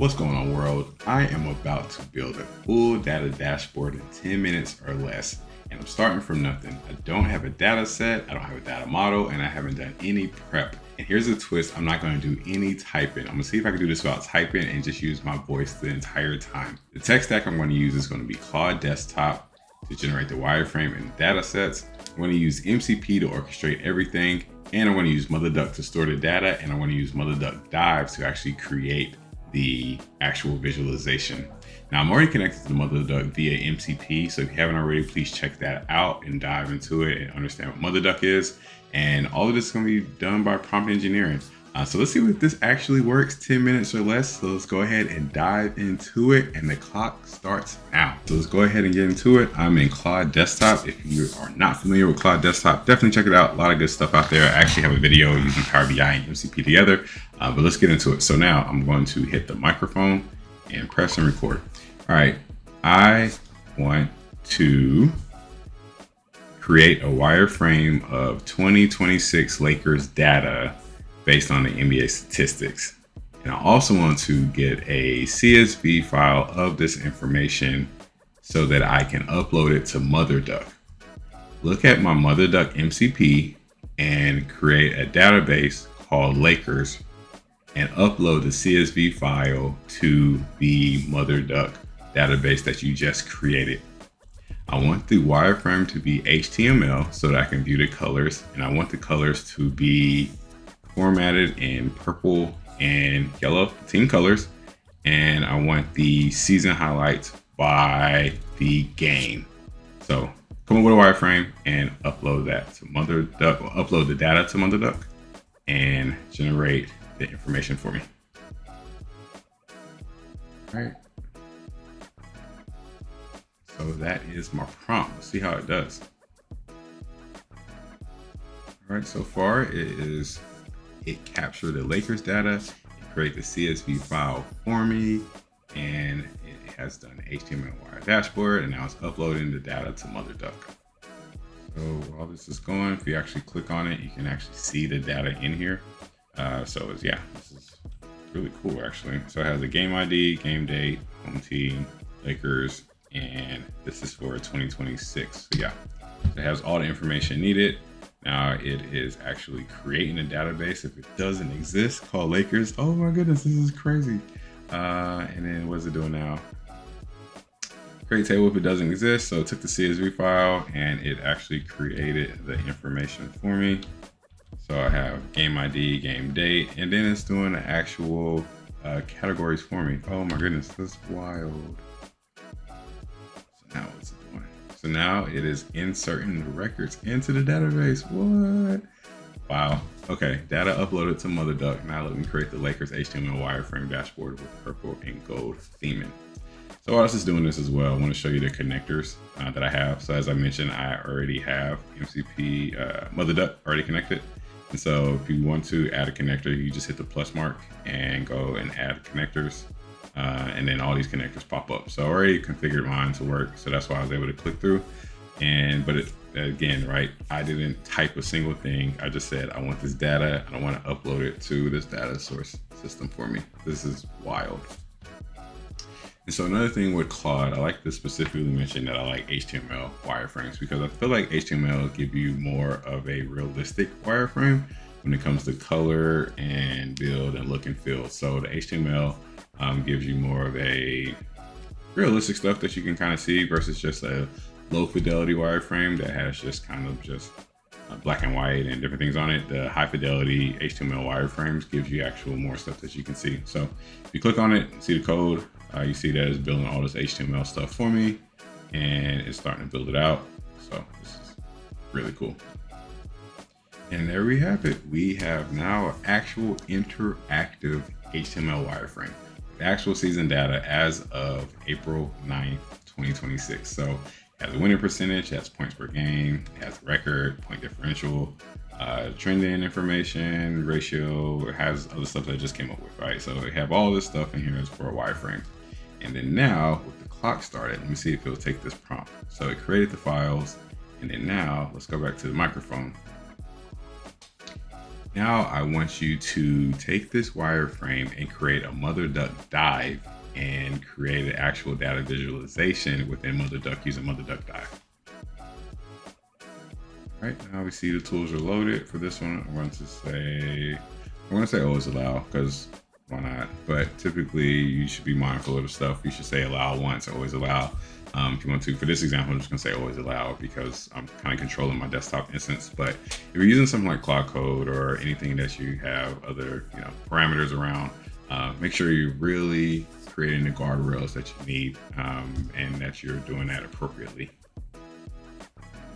What's going on, world? I am about to build a full data dashboard in 10 minutes or less, and I'm starting from nothing. I don't have a data set, I don't have a data model, and I haven't done any prep. And here's a twist, I'm not going to do any typing. I'm gonna see if I can do this without typing and just use my voice the entire time. The tech stack I'm going to use is going to be Claude Desktop to generate the wireframe and data sets. I'm going to use MCP to orchestrate everything, and I'm going to use MotherDuck to store the data, and I'm going to use MotherDuck Dive to actually create the actual visualization. Now I'm already connected to the MotherDuck via MCP, so if you haven't already, please check that out and dive into it and understand what MotherDuck is. And all of this is going to be done by prompt engineering. So let's see if this actually works, 10 minutes or less. So let's go ahead and dive into it, and the clock starts now. So let's go ahead and get into it. I'm in Claude Desktop. If you are not familiar with Claude Desktop, definitely check it out. A lot of good stuff out there. I actually have a video using Power BI and MCP together, but let's get into it. So now I'm going to hit the microphone and press and record. All right, I want to create a wireframe of 2026 Lakers data based on the NBA statistics. And I also want to get a CSV file of this information so that I can upload it to MotherDuck. Look at my MotherDuck MCP and create a database called Lakers and upload the CSV file to the MotherDuck database that you just created. I want the wireframe to be HTML so that I can view the colors, and I want the colors to be formatted in purple and yellow, team colors, and I want the season highlights by the game. So come up with a wireframe and upload that to MotherDuck, or upload the data to MotherDuck and generate the information for me. All right. So that is my prompt. Let's see how it does. All right, so far it captured the Lakers data, it created the CSV file for me, and it has done the HTML wire dashboard, and now it's uploading the data to MotherDuck. So while this is going, if you actually click on it, you can actually see the data in here. This is really cool actually. So it has a game ID, game date, home team, Lakers, and this is for 2026. So yeah, it has all the information needed. Now it is actually creating a database if it doesn't exist called Lakers. Oh my goodness, this is crazy. And then what's it doing now? Create table if it doesn't exist. So it took the CSV file and it actually created the information for me. So I have game ID, game date, and then it's doing the actual categories for me. Oh my goodness, that's wild. So now what's it doing? So now it is inserting the records into the database. What? Wow. Okay, data uploaded to MotherDuck. Now let me create the Lakers HTML wireframe dashboard with purple and gold theming. So while this is doing this as well, I want to show you the connectors that I have. So as I mentioned, I already have MCP MotherDuck already connected. And so if you want to add a connector, you just hit the plus mark and go and add connectors. And then all these connectors pop up. So I already configured mine to work. So that's why I was able to click through. But again, right, I didn't type a single thing. I just said, I want this data and I want to upload it to this data source system for me. This is wild. And so another thing with Claude, I like to specifically mention that I like HTML wireframes because I feel like HTML give you more of a realistic wireframe when it comes to color and build and look and feel. So the HTML gives you more of a realistic stuff that you can kind of see versus just a low fidelity wireframe that has just kind of just black and white and different things on it. The high fidelity HTML wireframes gives you actual more stuff that you can see. So if you click on it, see the code, you see that it's building all this HTML stuff for me and it's starting to build it out. So this is really cool. And there we have it. We have now an actual interactive HTML wireframe. The actual season data as of April 9th, 2026. So it has a winning percentage, it has points per game, it has record, point differential, trending information, ratio, it has other stuff that I just came up with, right? So we have all this stuff in here is for a wireframe. And then now with the clock started, let me see if it'll take this prompt. So it created the files, and then now let's go back to the microphone. Now I want you to take this wireframe and create a MotherDuck dive and create an actual data visualization within MotherDuck using MotherDuck dive. All right, now we see the tools are loaded. For this one, I'm going to say always allow, because why not? But typically you should be mindful of the stuff. You should say allow once, always allow. If you want to, for this example, I'm just gonna say always allow because I'm kind of controlling my desktop instance. But if you're using something like Claude Code or anything that you have other parameters around, make sure you're really creating the guardrails that you need and that you're doing that appropriately.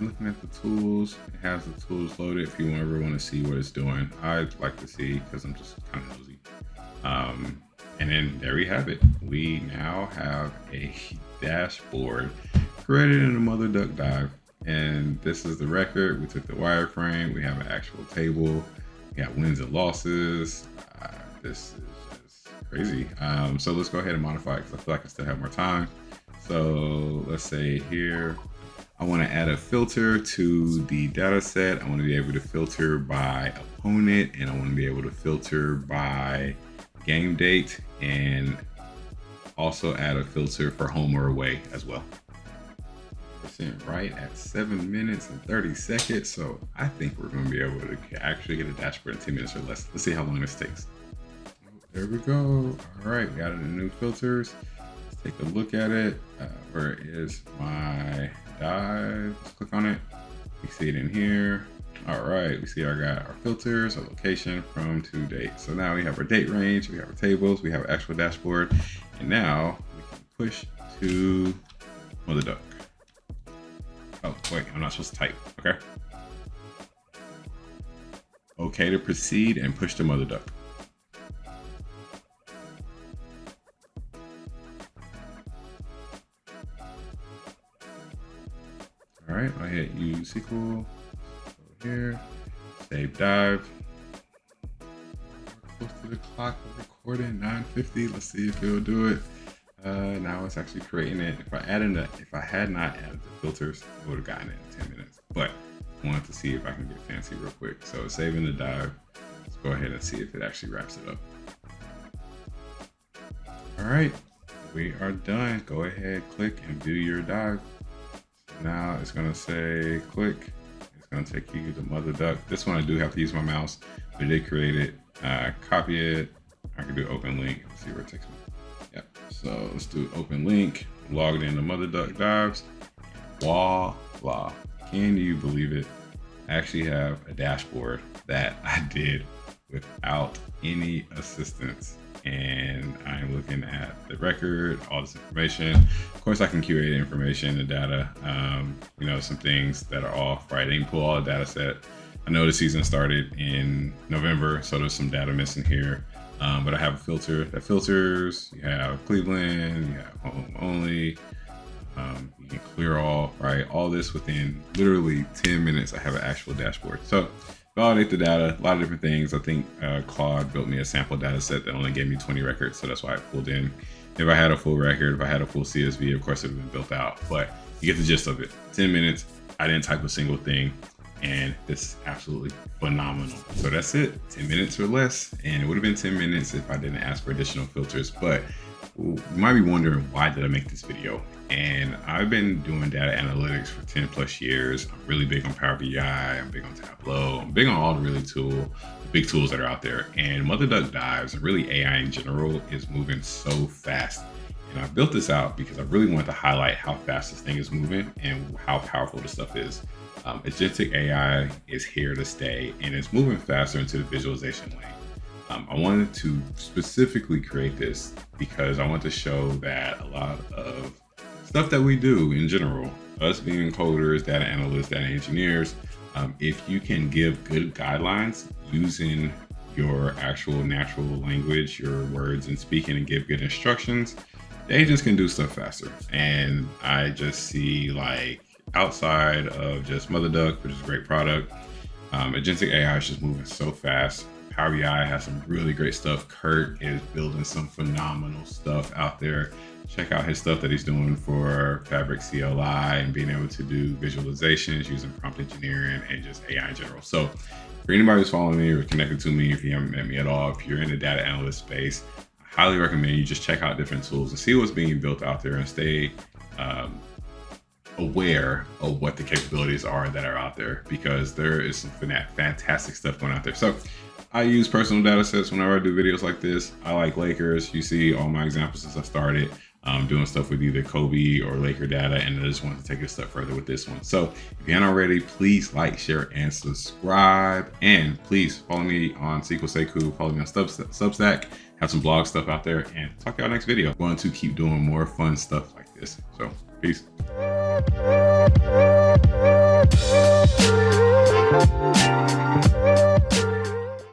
Looking at the tools, it has the tools loaded. If you ever want to see what it's doing, I'd like to see because I'm just kind of nosy. And then there we have it. We now have a dashboard created in the MotherDuck dive. And this is the record. We took the wireframe. We have an actual table. We got wins and losses. This is just crazy. So let's go ahead and modify it because I feel like I still have more time. So let's say here, I want to add a filter to the data set. I want to be able to filter by opponent, and I want to be able to filter by game date, and also add a filter for home or away as well. Percent right at 7 minutes and 30 seconds. So I think we're going to be able to actually get a dashboard in 10 minutes or less. Let's see how long this takes. There we go. All right, we added the new filters. Let's take a look at it. Where is my dive? Let's click on it. We see it in here. All right, we see I got our filters, our location, from to date. So now we have our date range, we have our tables, we have our actual dashboard, and now we can push to MotherDuck. Oh, wait, I'm not supposed to type, okay? Okay to proceed and push to MotherDuck. All right, I hit use SQL. Here, save dive. We're close to the clock of recording, 9:50. Let's see if it'll do it. Now it's actually creating it. If I had not added the filters, I would have gotten it in 10 minutes. But I wanted to see if I can get fancy real quick. So it's saving the dive. Let's go ahead and see if it actually wraps it up. All right, we are done. Go ahead, click and view your dive. Now it's gonna say click. Going to take you to MotherDuck. This one I do have to use my mouse, but I did create it. Copy it. I can do open link. Let's see where it takes me. Yep. So let's do open link. Logged into MotherDuck dives. Voila! Can you believe it? I actually have a dashboard that I did without any assistance. And I'm looking at the record, all this information. Of course, I can curate the information, the data, some things that are off, right? I didn't pull all the data set. I know the season started in November, so there's some data missing here. But I have a filter that filters. You have Cleveland, you have home only. You can clear all, right? All this within literally 10 minutes. I have an actual dashboard. So validate the data, a lot of different things. I think Claude built me a sample data set that only gave me 20 records, so that's why I pulled in. If I had a full record, if I had a full CSV, of course it would have been built out, but you get the gist of it. 10 minutes, I didn't type a single thing, and it's absolutely phenomenal. So that's it, 10 minutes or less, and it would have been 10 minutes if I didn't ask for additional filters, but you might be wondering, why did I make this video? And I've been doing data analytics for 10 plus years. I'm really big on Power BI, I'm big on Tableau, I'm big on all the big tools that are out there. And MotherDuck dives, and really AI in general, is moving so fast. And I built this out because I really wanted to highlight how fast this thing is moving and how powerful this stuff is. Agentic AI is here to stay, and it's moving faster into the visualization lane. I wanted to specifically create this because I want to show that a lot of stuff that we do in general, us being coders, data analysts, data engineers, if you can give good guidelines using your actual natural language, your words and speaking, and give good instructions, the agents can do stuff faster. And I just see, like, outside of just MotherDuck, which is a great product, Agentic AI is just moving so fast. Power BI has some really great stuff. Kurt is building some phenomenal stuff out there. Check out his stuff that he's doing for Fabric CLI and being able to do visualizations using prompt engineering and just AI in general. So For anybody who's following me or connected to me, if you haven't met me at all, if you're in the data analyst space, I highly recommend you just check out different tools and see what's being built out there and stay aware of what the capabilities are that are out there, because there is some fantastic stuff going out there. So I use personal data sets whenever I do videos like this. I like Lakers. You see all my examples since I started doing stuff with either Kobe or Laker data, and I just wanted to take it a step further with this one. So if you haven't already, please like, share, and subscribe. And please follow me on SQL Seku, follow me on Substack, have some blog stuff out there, and talk to y'all next video. I'm going to keep doing more fun stuff like this. So peace.